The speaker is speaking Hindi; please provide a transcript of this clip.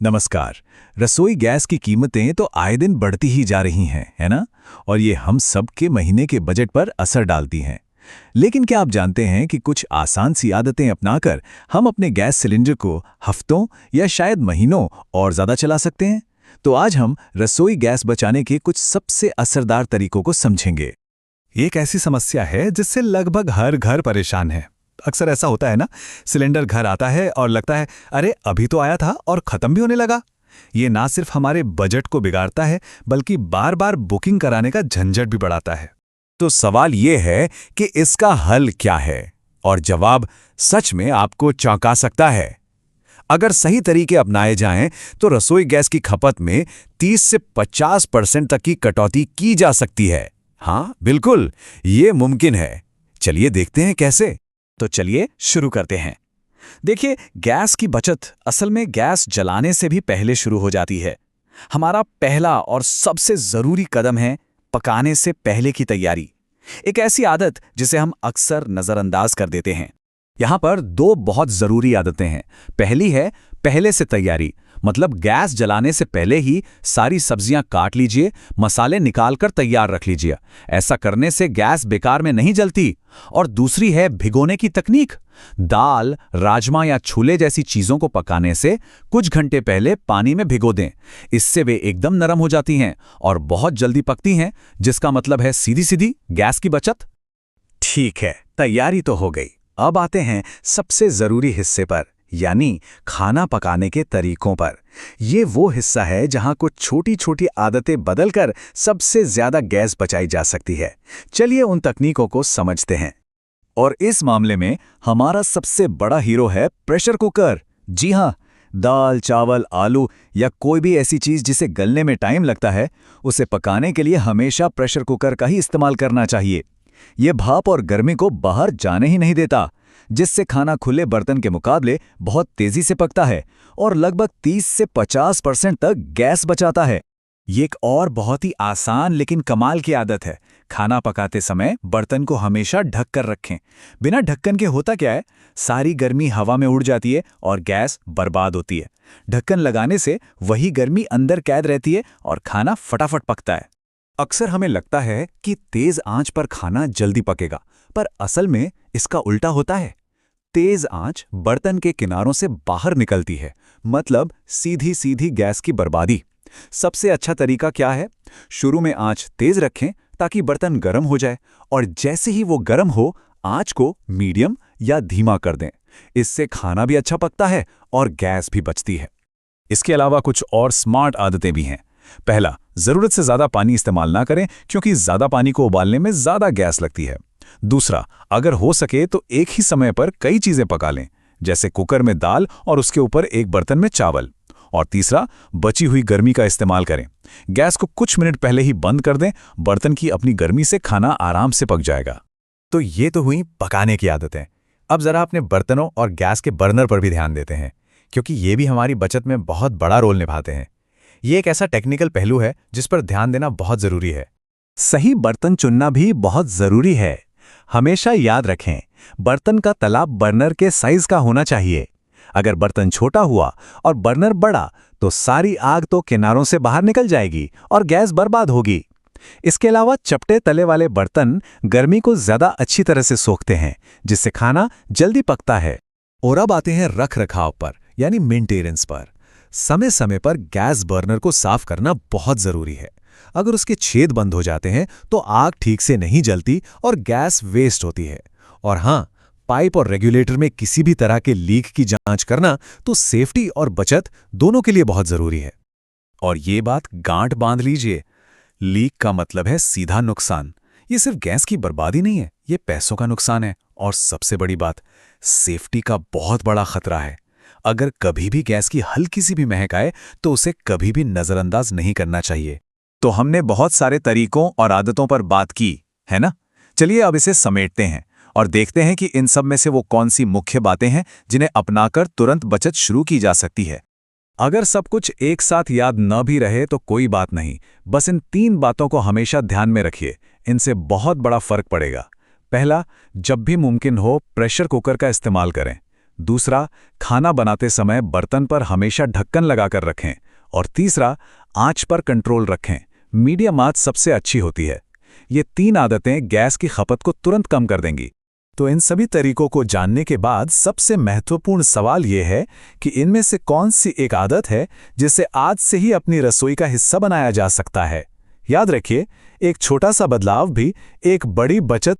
नमस्कार। रसोई गैस की कीमतें तो आए दिन बढ़ती ही जा रही हैं, है ना? और ये हम सब के महीने के बजट पर असर डालती हैं। लेकिन क्या आप जानते हैं कि कुछ आसान सी आदतें अपनाकर हम अपने गैस सिलेंडर को हफ्तों या शायद महीनों और ज़्यादा चला सकते हैं? तो आज हम रसोई गैस बचाने के कुछ सबसे असरदार तरीकों को समझेंगे। ये एक ऐसी समस्या है जिससे लगभग हर घर परेशान है। अक्सर ऐसा होता है ना, सिलेंडर घर आता है और लगता है अरे अभी तो आया था और खत्म भी होने लगा। ये ना सिर्फ हमारे बजट को बिगाड़ता है बल्कि बार बार बुकिंग कराने का झंझट भी बढ़ाता है। तो सवाल ये है कि इसका हल क्या है? और जवाब सच में आपको चौंका सकता है। अगर सही तरीके अपनाए जाएं तो रसोई गैस की खपत में 30 से 50% तक की कटौती की जा सकती है। हाँ, बिल्कुल, ये मुमकिन है। चलिए देखते हैं कैसे। तो चलिए शुरू करते हैं। देखिए, गैस की बचत असल में गैस जलाने से भी पहले शुरू हो जाती है। हमारा पहला और सबसे जरूरी कदम है पकाने से पहले की तैयारी। एक ऐसी आदत जिसे हम अक्सर नजरअंदाज कर देते हैं। यहाँ पर दो बहुत जरूरी आदतें हैं। पहली है पहले से तैयारी, मतलब गैस जलाने से पहले ही सारी सब्जियां काट लीजिए, मसाले निकालकर तैयार रख लीजिए। ऐसा करने से गैस बेकार में नहीं जलती। और दूसरी है भिगोने की तकनीक। दाल, राजमा या छोले जैसी चीजों को पकाने से कुछ घंटे पहले पानी में भिगो दें। इससे वे एकदम नरम हो जाती हैं और बहुत जल्दी पकती हैं, जिसका मतलब है सीधी सीधी गैस की बचत। ठीक है, तैयारी तो हो गई। अब आते हैं सबसे जरूरी हिस्से पर, यानी खाना पकाने के तरीकों पर। ये वो हिस्सा है जहां कुछ छोटी छोटी आदतें बदलकर सबसे ज्यादा गैस बचाई जा सकती है। चलिए उन तकनीकों को समझते हैं। और इस मामले में हमारा सबसे बड़ा हीरो है प्रेशर कुकर। जी हाँ, दाल, चावल, आलू या कोई भी ऐसी चीज जिसे गलने में टाइम लगता है, उसे पकाने के लिए हमेशा प्रेशर कुकर का ही इस्तेमाल करना चाहिए। ये भाप और गर्मी को बाहर जाने ही नहीं देता, जिससे खाना खुले बर्तन के मुकाबले बहुत तेजी से पकता है और लगभग 30 से 50% तक गैस बचाता है। ये एक और बहुत ही आसान लेकिन कमाल की आदत है। खाना पकाते समय बर्तन को हमेशा ढक कर रखें। बिना ढक्कन के होता क्या है, सारी गर्मी हवा में उड़ जाती है और गैस बर्बाद होती है। ढक्कन लगाने से वही गर्मी अंदर कैद रहती है और खाना फटाफट पकता है। अक्सर हमें लगता है कि तेज आंच पर खाना जल्दी पकेगा, पर असल में इसका उल्टा होता है। तेज आंच बर्तन के किनारों से बाहर निकलती है, मतलब सीधी सीधी गैस की बर्बादी। सबसे अच्छा तरीका क्या है? शुरू में आंच तेज रखें ताकि बर्तन गर्म हो जाए, और जैसे ही वो गर्म हो आंच को मीडियम या धीमा कर दें। इससे खाना भी अच्छा पकता है और गैस भी बचती है। इसके अलावा कुछ और स्मार्ट आदतें भी हैं। पहला, जरूरत से ज्यादा पानी इस्तेमाल ना करें, क्योंकि ज्यादा पानी को उबालने में ज्यादा गैस लगती है। दूसरा, अगर हो सके तो एक ही समय पर कई चीजें पका लें, जैसे कुकर में दाल और उसके ऊपर एक बर्तन में चावल। और तीसरा, बची हुई गर्मी का इस्तेमाल करें। गैस को कुछ मिनट पहले ही बंद कर दें, बर्तन की अपनी गर्मी से खाना आराम से पक जाएगा। तो ये तो हुई पकाने की आदतें। अब जरा अपने बर्तनों और गैस के बर्नर पर भी ध्यान देते हैं, क्योंकि ये भी हमारी बचत में बहुत बड़ा रोल निभाते हैं। ये एक ऐसा टेक्निकल पहलू है जिस पर ध्यान देना बहुत जरूरी है। सही बर्तन चुनना भी बहुत जरूरी है। हमेशा याद रखें, बर्तन का तला बर्नर के साइज का होना चाहिए। अगर बर्तन छोटा हुआ और बर्नर बड़ा, तो सारी आग तो किनारों से बाहर निकल जाएगी और गैस बर्बाद होगी। इसके अलावा चपटे तले वाले बर्तन गर्मी को ज्यादा अच्छी तरह से सोखते हैं, जिससे खाना जल्दी पकता है। और अब आते हैं रख रखाव पर, यानी मेंटेनेंस पर। समय समय पर गैस बर्नर को साफ करना बहुत जरूरी है। अगर उसके छेद बंद हो जाते हैं तो आग ठीक से नहीं जलती और गैस वेस्ट होती है। और हाँ, पाइप और रेगुलेटर में किसी भी तरह के लीक की जांच करना तो सेफ्टी और बचत दोनों के लिए बहुत जरूरी है। और ये बात गांठ बांध लीजिए, लीक का मतलब है सीधा नुकसान। ये सिर्फ गैस की बर्बादी नहीं है, ये पैसों का नुकसान है। और सबसे बड़ी बात, सेफ्टी का बहुत बड़ा खतरा है। अगर कभी भी गैस की हल्की सी भी महक आए तो उसे कभी भी नजरअंदाज नहीं करना चाहिए। तो हमने बहुत सारे तरीकों और आदतों पर बात की, है ना? चलिए अब इसे समेटते हैं और देखते हैं कि इन सब में से वो कौन सी मुख्य बातें हैं जिन्हें अपनाकर तुरंत बचत शुरू की जा सकती है। अगर सब कुछ एक साथ याद न भी रहे तो कोई बात नहीं, बस इन 3 बातों को हमेशा ध्यान में रखिए। इनसे बहुत बड़ा फर्क पड़ेगा। पहला, जब भी मुमकिन हो प्रेशर कुकर का इस्तेमाल करें। दूसरा, खाना बनाते समय बर्तन पर हमेशा ढक्कन लगाकर रखें। और तीसरा, आंच पर कंट्रोल रखें। मीडियम आंच सबसे अच्छी होती है। ये 3 आदतें गैस की खपत को तुरंत कम कर देंगी। तो इन सभी तरीकों को जानने के बाद सबसे महत्वपूर्ण सवाल ये है कि इनमें से कौन सी एक आदत है जिसे आज से ही अपनी रसोई का हिस्सा बनाया जा सकता है। याद रखिए, एक छोटा सा बदलाव भी एक बड़ी बचत